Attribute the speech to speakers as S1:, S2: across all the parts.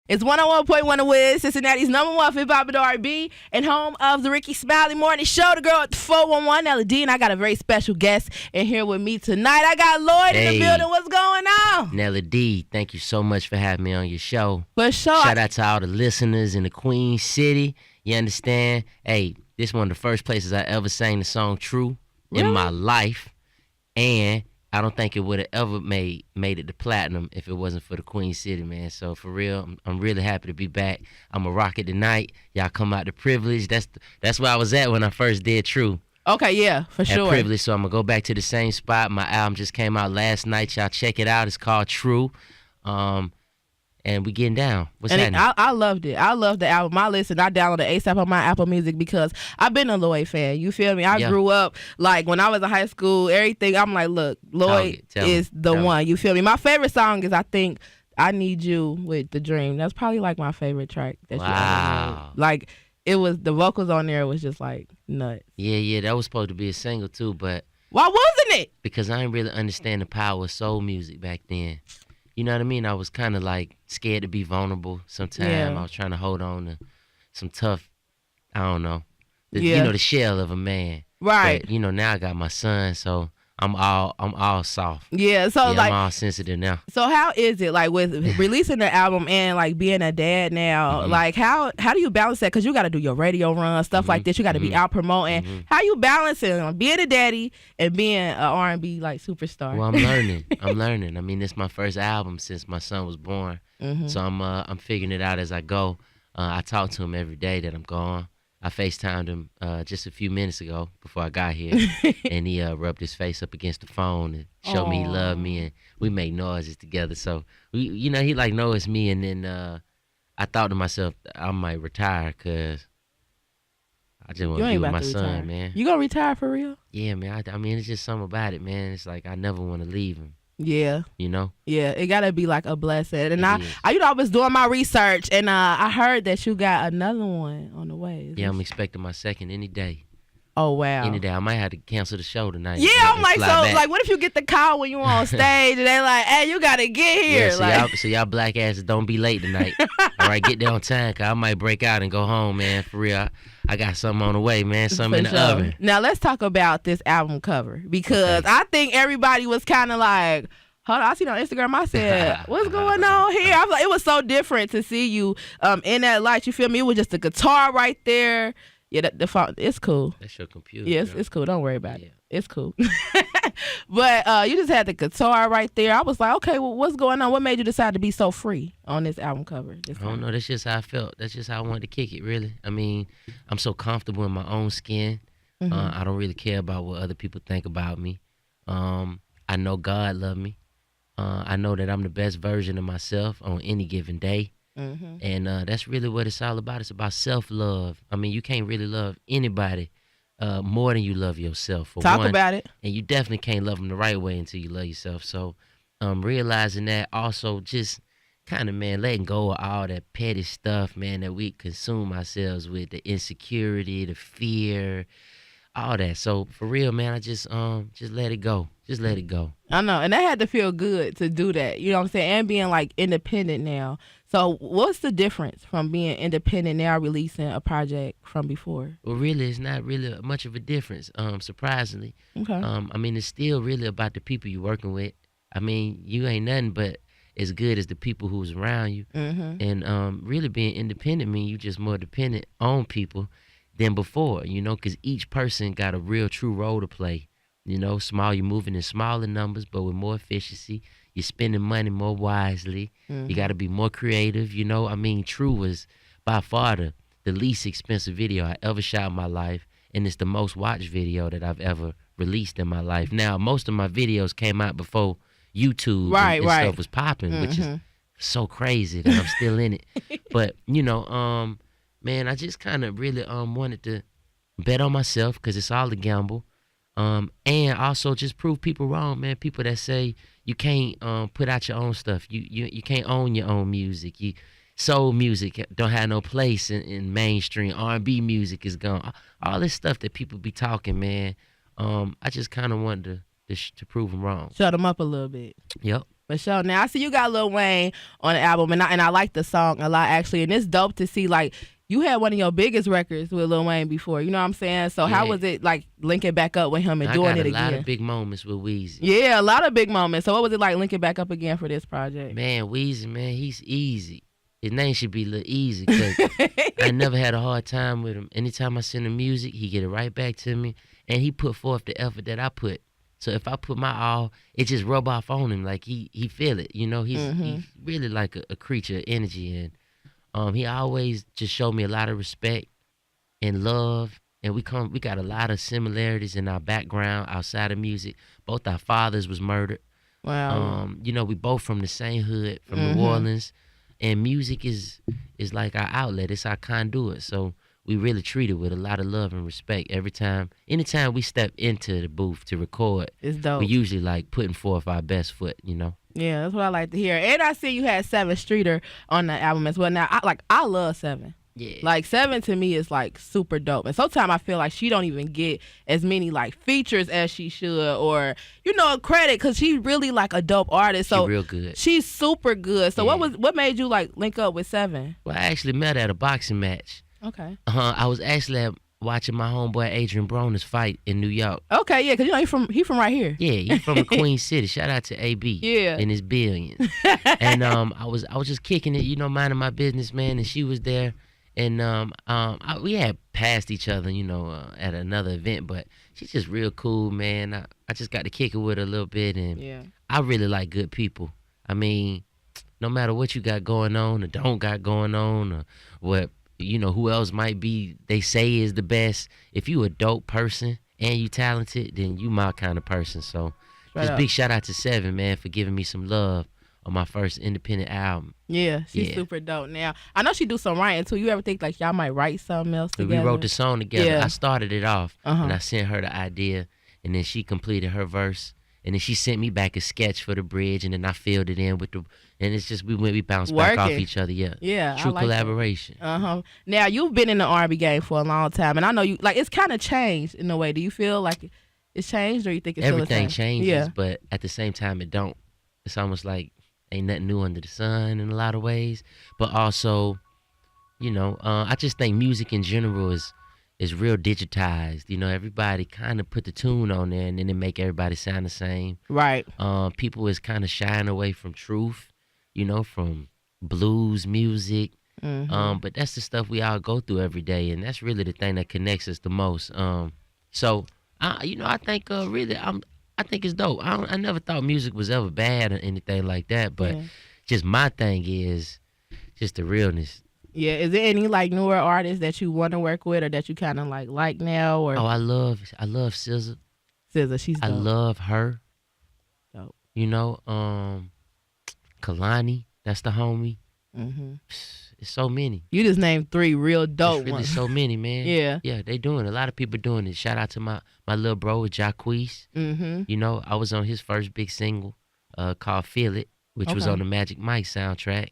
S1: It's 101.1 The Wiz, Cincinnati's #1 hip-hop and R&B, and home of the Ricky Smiley Morning Show, the girl at the 411, Nella D, and I got a very special guest in here with me tonight. I got Lloyd in the building. What's going on?
S2: Nella D, thank you so much for having me on your show.
S1: For sure.
S2: Shout out to all the listeners in the Queen City. You understand? Hey, this is one of the first places I ever sang the song TRU in my life, and I don't think it would have ever made it to platinum if it wasn't for the Queen City, man. So for real, I'm really happy to be back. I'm a rock it tonight. Y'all come out to Privilege. That's where I was at when I first did TRU.
S1: Okay, yeah, for sure.
S2: At Privilege, so I'm gonna go back to the same spot. My album just came out last night. Y'all check it out. It's called TRU. And we getting down. What's happening?
S1: I loved it. I loved the album. I listened. I downloaded ASAP on my Apple Music because I've been a Lloyd fan. You feel me? I grew up, like, when I was in high school, everything. I'm like, look, Lloyd is the one. You feel me? My favorite song is, I think, I Need You with The Dream. That's probably, like, my favorite track that you ever made. Like, it was, the vocals on there was just, like, nuts.
S2: Yeah, that was supposed to be a single, too, but...
S1: Why wasn't it?
S2: Because I didn't really understand the power of soul music back then. You know what I mean? I was kind of like scared to be vulnerable sometimes. Yeah. I was trying to hold on to some tough, I don't know, you know, the shell of a man.
S1: Right.
S2: But, you know, now I got my son, so I'm all soft.
S1: Yeah, so like,
S2: I'm all sensitive now.
S1: So how is it, like, with releasing the album and like being a dad now? Like, how do you balance that? Because you got to do your radio run, stuff like this. You got to be out promoting. How you balancing being a daddy and being an R&B like superstar?
S2: Well, I'm learning. I mean, this is my first album since my son was born, so I'm figuring it out as I go. I talk to him every day that I'm gone. I FaceTimed him just a few minutes ago before I got here, and he rubbed his face up against the phone and showed me he loved me, and we make noises together. So, he like knows me, and then I thought to myself, I might retire because I just want to be with my son, man.
S1: You gonna retire for real?
S2: Yeah, man. I mean, it's just something about it, man. It's like I never want to leave him.
S1: Yeah.
S2: You know?
S1: Yeah, it gotta be like a blessing. And I was doing my research, and I heard that you got another one on the way.
S2: I'm expecting my second any day.
S1: Oh, wow.
S2: Any day. I might have to cancel the show tonight.
S1: Yeah, I'm like, so back. Like, what if you get the call when you on stage and they like, hey, you gotta get here?
S2: Yeah, so y'all black asses don't be late tonight. All right, get there on time, because I might break out and go home, man. For real, I got something on the way, man. Something in the oven.
S1: Now, let's talk about this album cover, because I think everybody was kind of like, hold on, I seen on Instagram, I said, what's going on here? I was like, it was so different to see you in that light. You feel me? It was just a guitar right there. Yeah, it's cool.
S2: That's your computer.
S1: Yes, it's cool. Don't worry about it. It's cool. But you just had the guitar right there. I was like, okay, well, what's going on? What made you decide to be so free on this album cover?
S2: I don't know. That's just how I felt. That's just how I wanted to kick it, really. I mean, I'm so comfortable in my own skin. I don't really care about what other people think about me. I know God loves me. I know that I'm the best version of myself on any given day. And that's really what it's all about. It's about self-love. I mean, you can't really love anybody more than you love yourself.
S1: Talk about it.
S2: And you definitely can't love them the right way until you love yourself. So realizing that, also just kind of, man, letting go of all that petty stuff, man, that we consume ourselves with, the insecurity, the fear, all that. So for real, man, I just let it go. Just let it go.
S1: I know, and that had to feel good to do that. You know what I'm saying? And being like independent now. So what's the difference from being independent now, releasing a project from before?
S2: Well, really, it's not really much of a difference, surprisingly.
S1: Okay.
S2: I mean, it's still really about the people you're working with. I mean, you ain't nothing but as good as the people who's around you. And really being independent means you just more dependent on people than before, you know, because each person got a real true role to play. You know, you're moving in smaller numbers, but with more efficiency. You're spending money more wisely. You got to be more creative, you know. I mean, TRU was by far the least expensive video I ever shot in my life, and it's the most watched video that I've ever released in my life. Now, most of my videos came out before YouTube and stuff was popping, which is so crazy that I'm still in it. But, you know, man, I just kind of really wanted to bet on myself, because it's all a gamble. And also just prove people wrong, man. People that say you can't put out your own stuff. You can't own your own music. Soul music don't have no place in mainstream. R&B music is gone. All this stuff that people be talking, man. I just kind of wanted to prove them wrong.
S1: Shut them up a little bit.
S2: Yep.
S1: For sure. Now I see you got Lil Wayne on the album, and I like the song a lot actually, and it's dope to see like you had one of your biggest records with Lil Wayne before. You know what I'm saying? So how was it like linking back up with him and doing it again?
S2: I got a lot of big moments with Weezy.
S1: Yeah, a lot of big moments. So what was it like linking back up again for this project?
S2: Man, Weezy, man, he's easy. His name should be Lil Easy because I never had a hard time with him. Anytime I send him music, he get it right back to me, and he put forth the effort that I put. So if I put my all, it just rub off on him. Like he feel it, you know. He's really like a creature of energy, and he always just showed me a lot of respect and love. And we got a lot of similarities in our background outside of music. Both our fathers was murdered.
S1: Wow.
S2: You know, we both from the same hood, from New Orleans, and music is like our outlet. It's our conduit. So we really treat it with a lot of love and respect anytime we step into the booth to record.
S1: It's dope.
S2: We usually like putting forth our best foot, you know.
S1: Yeah, that's what I like to hear. And I see you had 7 Streeter on the album as well. Now, I love 7.
S2: Yeah.
S1: Like 7 to me is like super dope. And sometimes I feel like she don't even get as many like features as she should, or credit, because she's really like a dope artist. So
S2: she's real good.
S1: She's super good. So what made you like link up with 7?
S2: Well, I actually met her at a boxing match.
S1: Okay.
S2: I was actually watching my homeboy Adrian Broner's fight in New York.
S1: Okay, yeah, because he from right here.
S2: Yeah, he's from the Queen City. Shout out to AB.
S1: Yeah.
S2: And his billions. And I was just kicking it, minding my business, man. And she was there, and we had passed each other, at another event. But she's just real cool, man. I just got to kick it with her a little bit, and I really like good people. I mean, no matter what you got going on or don't got going on, or what. Who else might be they say is the best. If you a dope person and you talented, then you my kind of person. So just big shout out to 7, man, for giving me some love on my first independent album.
S1: Yeah, she's super dope. Now, I know she do some writing too. You ever think like y'all might write something else together?
S2: We wrote the song together.
S1: Yeah.
S2: I started it off and I sent her the idea, and then she completed her verse. And then she sent me back a sketch for the bridge, and then I filled it in with and it's just we bounced back off each other. Yeah, true collaboration.
S1: Now you've been in the R&B game for a long time, and I know you like it's kind of changed in a way. Do you feel like it's changed, or you think it's
S2: everything
S1: still the same?
S2: changes? But at the same time, it don't. It's almost like ain't nothing new under the sun in a lot of ways. But also, I just think music in general is real digitized. Everybody kind of put the tune on there, and then it make everybody sound the same.
S1: Right.
S2: People is kind of shying away from truth, from blues music. But that's the stuff we all go through every day, and that's really the thing that connects us the most. So I think really I think it's dope. I never thought music was ever bad or anything like that, but just my thing is just the realness.
S1: Yeah, is there any like newer artists that you want to work with, or that you kind of like now? Or
S2: I love SZA.
S1: SZA, she's dope.
S2: I love her.
S1: Dope.
S2: Kalani, that's the homie. It's so many.
S1: You just named 3 real dope
S2: really
S1: ones.
S2: So many, man.
S1: Yeah,
S2: they doing it. A lot of people doing it. Shout out to my little bro, Jacquees. I was on his first big single called "Feel It," which was on the Magic Mike soundtrack.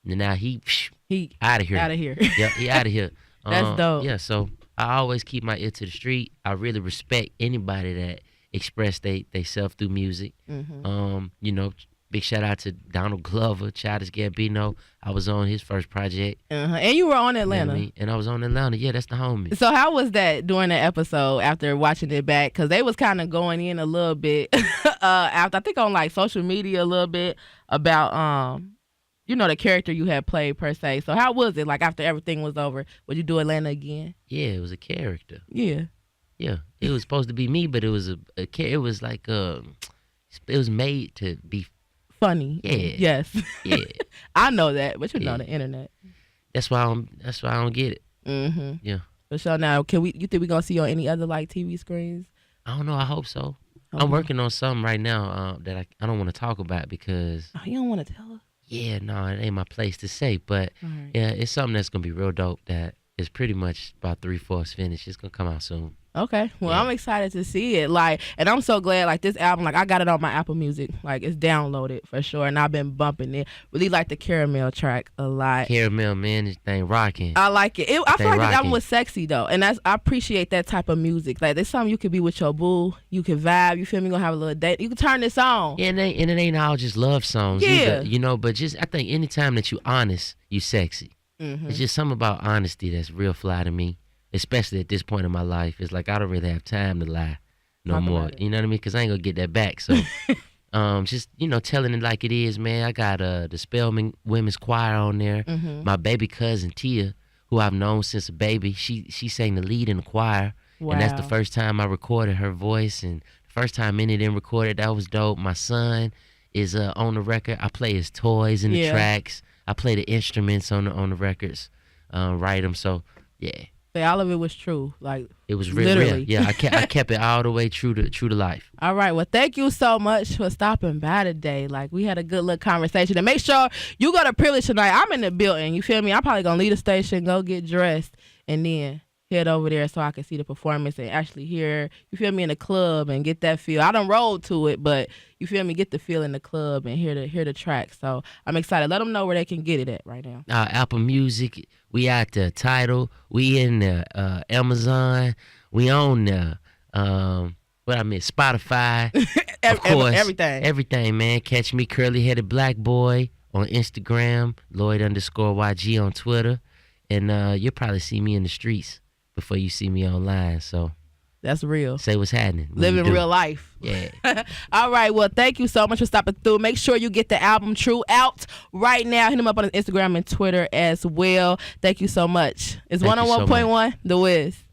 S2: And now he out of here.
S1: Out of here.
S2: Yeah, he out of here.
S1: That's dope.
S2: Yeah, so I always keep my ear to the street. I really respect anybody that express they self through music. Big shout out to Donald Glover, Childish Gambino. I was on his first project.
S1: And you were on Atlanta.
S2: And I was on Atlanta. Yeah, that's the homie.
S1: So how was that during the episode after watching it back? Because they was kind of going in a little bit after, I think on like social media a little bit about the character you had played per se. So how was it like after everything was over? Would you do Atlanta again?
S2: Yeah, it was a character.
S1: Yeah.
S2: Yeah, it was supposed to be me, but it was it was like it was made to be
S1: funny.
S2: Yeah.
S1: Yes.
S2: Yeah.
S1: I know that, but know the internet.
S2: That's why I don't get it. Yeah.
S1: For sure. Now, you think we gonna see you on any other like TV screens?
S2: I don't know. I hope so. I'm working on something right now that I don't want to talk about because.
S1: Oh, you don't want to tell her?
S2: Yeah, no, it ain't my place to say, but yeah, it's something that's gonna be real dope that it's pretty much about 3/4 finished. It's gonna come out soon.
S1: Okay. Well, I'm excited to see it. And I'm so glad, this album, I got it on my Apple Music. It's downloaded for sure, and I've been bumping it. Really like the Caramel track a lot.
S2: Caramel, man, this thing rocking.
S1: I like it. I feel like this album was sexy, though, and I appreciate that type of music. There's something you could be with your boo. You can vibe. You feel me? You're going to have a little date. You can turn this on.
S2: Yeah, and it ain't all just love songs.
S1: Yeah.
S2: Either, but just, I think anytime that you honest, you sexy.
S1: Mm-hmm.
S2: It's just something about honesty that's real fly to me. Especially at this point in my life, it's like I don't really have time to lie no more. You know what I mean? Because I ain't going to get that back. So just, telling it like it is, man. I got the Spelman Women's Choir on there.
S1: Mm-hmm.
S2: My baby cousin, Tia, who I've known since a baby, she sang the lead in the choir.
S1: Wow.
S2: And that's the first time I recorded her voice. And the first time any of them recorded, that was dope. My son is on the record. I play his toys in the tracks. I play the instruments on the records, write them. So, yeah.
S1: But all of it was true,
S2: it was real. Yeah, I kept it all the way true to life.
S1: All right, well, thank you so much for stopping by today. We had a good little conversation, and make sure you go to Privilege tonight. I'm in the building. You feel me? I'm probably gonna leave the station, go get dressed, and then head over there so I can see the performance and actually hear, you feel me, in the club and get that feel. I done rolled to it, but you feel me, get the feel in the club and hear the track. So I'm excited. Let them know where they can get it at right now.
S2: Apple Music, we at the Tidal, we in the Amazon, we on the Spotify, of course, everything, man. Catch me, Curly Headed Black Boy, on Instagram, Lloyd_YG on Twitter, and you'll probably see me in the streets before you see me online. So
S1: that's real.
S2: Say what's happening.
S1: Living real life.
S2: Yeah.
S1: All right. Well, thank you so much for stopping through. Make sure you get the album TRU out right now. Hit him up on his Instagram and Twitter as well. Thank you so much. It's 101.1 The Wiz.